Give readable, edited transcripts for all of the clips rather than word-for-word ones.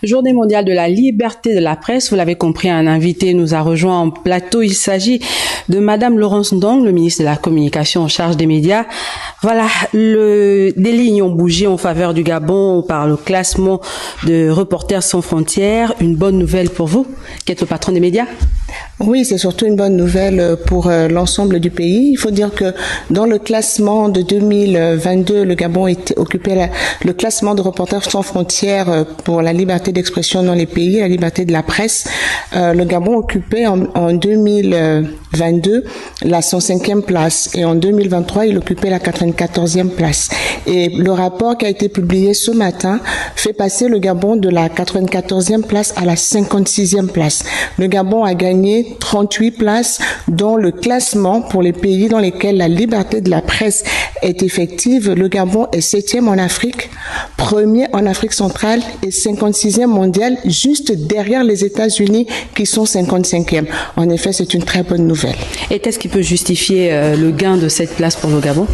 Journée mondiale de la liberté de la presse. Vous l'avez compris, un invité nous a rejoint en plateau. Il s'agit de Madame Laurence Ndong, le ministre de la Communication en charge des médias. Voilà, des lignes ont bougé en faveur du Gabon par le classement de Reporters sans frontières. Une bonne nouvelle pour vous, qui êtes le patron des médias? Oui, c'est surtout une bonne nouvelle pour l'ensemble du pays. Il faut dire que dans le classement de 2022, le Gabon occupait le classement de Reporters sans frontières pour la liberté d'expression dans les pays, la liberté de la presse. Le Gabon occupait en 2022 la 105e place et en 2023, il occupait la 94e place. Et le rapport qui a été publié ce matin fait passer le Gabon de la 94e place à la 56e place. Le Gabon a gagné 38 places dans le classement pour les pays dans lesquels la liberté de la presse est effective. Le Gabon est 7e en Afrique, 1er en Afrique centrale et 56e mondial, juste derrière les États-Unis qui sont 55e. En effet, c'est une très bonne nouvelle. Et qu'est-ce qui peut justifier le gain de cette place pour le Gabon?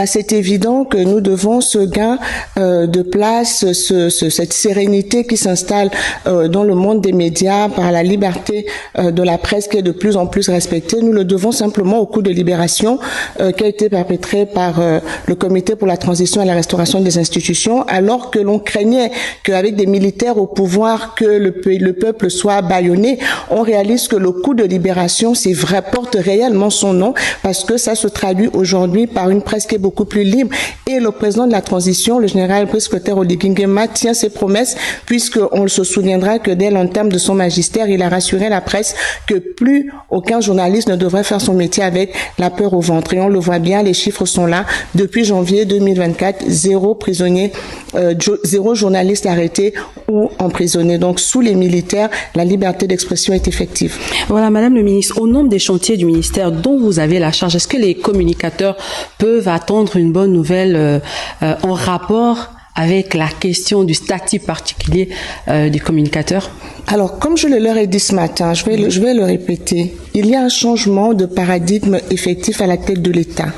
C'est évident que nous devons ce gain de place, cette sérénité qui s'installe dans le monde des médias par la liberté de la presse qui est de plus en plus respectée. Nous le devons simplement au coup de libération qui a été perpétré par le Comité pour la transition et la restauration des institutions, alors que l'on craignait qu'avec des militaires au pouvoir, que le peuple soit bâillonné. On réalise que le coup de libération, c'est vrai, porte réellement son nom, parce que ça se traduit aujourd'hui par une presse qui est beaucoup plus libre. Et le président de la transition, le général Brice Clotaire Oligui Nguema, tient ses promesses, puisqu'on se souviendra que dès l'entame de son magistère, il a rassuré la presse que plus aucun journaliste ne devrait faire son métier avec la peur au ventre. Et on le voit bien, les chiffres sont là. Depuis janvier 2024, 0 prisonnier, 0 journaliste arrêté ou emprisonné. Donc, sous les militaires, la liberté d'expression est effective. Voilà, Madame le ministre, au nombre des chantiers du ministère dont vous avez la charge, est-ce que les communicateurs peuvent attendre une bonne nouvelle en rapport avec la question du statut particulier du communicateur? Alors, comme je le leur ai dit ce matin, je vais le répéter. Il y a un changement de paradigme effectif à la tête de l'État.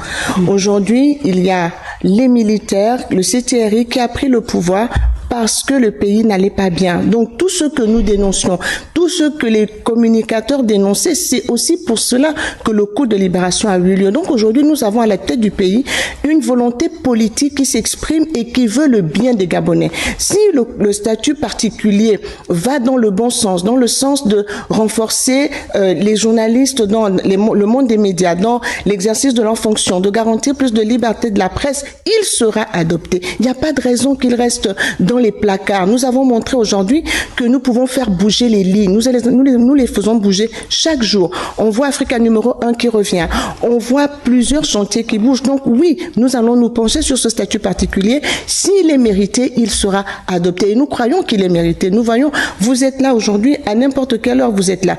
Aujourd'hui, il y a les militaires, le CTRI qui a pris le pouvoir parce que le pays n'allait pas bien. Donc, tout ce que nous dénoncions, tout ce que les communicateurs dénonçaient, c'est aussi pour cela que le coup de libération a eu lieu. Donc, aujourd'hui, nous avons à la tête du pays une volonté politique qui s'exprime et qui veut le bien des Gabonais. Si le statut particulier va dans le bon sens, dans le sens de renforcer les journalistes dans le monde des médias, dans l'exercice de leur fonction, de garantir plus de liberté de la presse, il sera adopté. Il n'y a pas de raison qu'il reste dans les placards. Nous avons montré aujourd'hui que nous pouvons faire bouger les lignes. Nous les faisons bouger chaque jour. On voit Africa numéro 1 qui revient. On voit plusieurs chantiers qui bougent. Donc oui, nous allons nous pencher sur ce statut particulier. S'il est mérité, il sera adopté. Et nous croyons qu'il est mérité. Nous voyons, vous êtes là aujourd'hui, à n'importe quelle heure vous êtes là.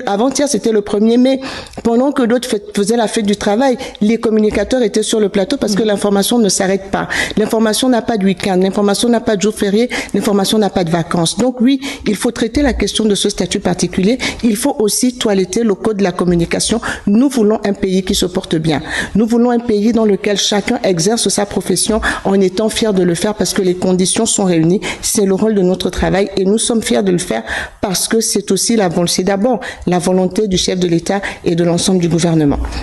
Avant-hier, c'était le 1er mai. Pendant que d'autres faisaient la fête du travail, les communicateurs étaient sur le plateau parce que l'information ne s'arrête pas. L'information n'a pas de week-end. L'information n'a pas de jour férié, l'information n'a pas de vacances. Donc oui, il faut traiter la question de ce statut particulier. Il faut aussi toiletter le code de la communication. Nous voulons un pays qui se porte bien. Nous voulons un pays dans lequel chacun exerce sa profession en étant fier de le faire parce que les conditions sont réunies. C'est le rôle de notre travail et nous sommes fiers de le faire parce que c'est aussi d'abord la volonté du chef de l'État et de l'ensemble du gouvernement.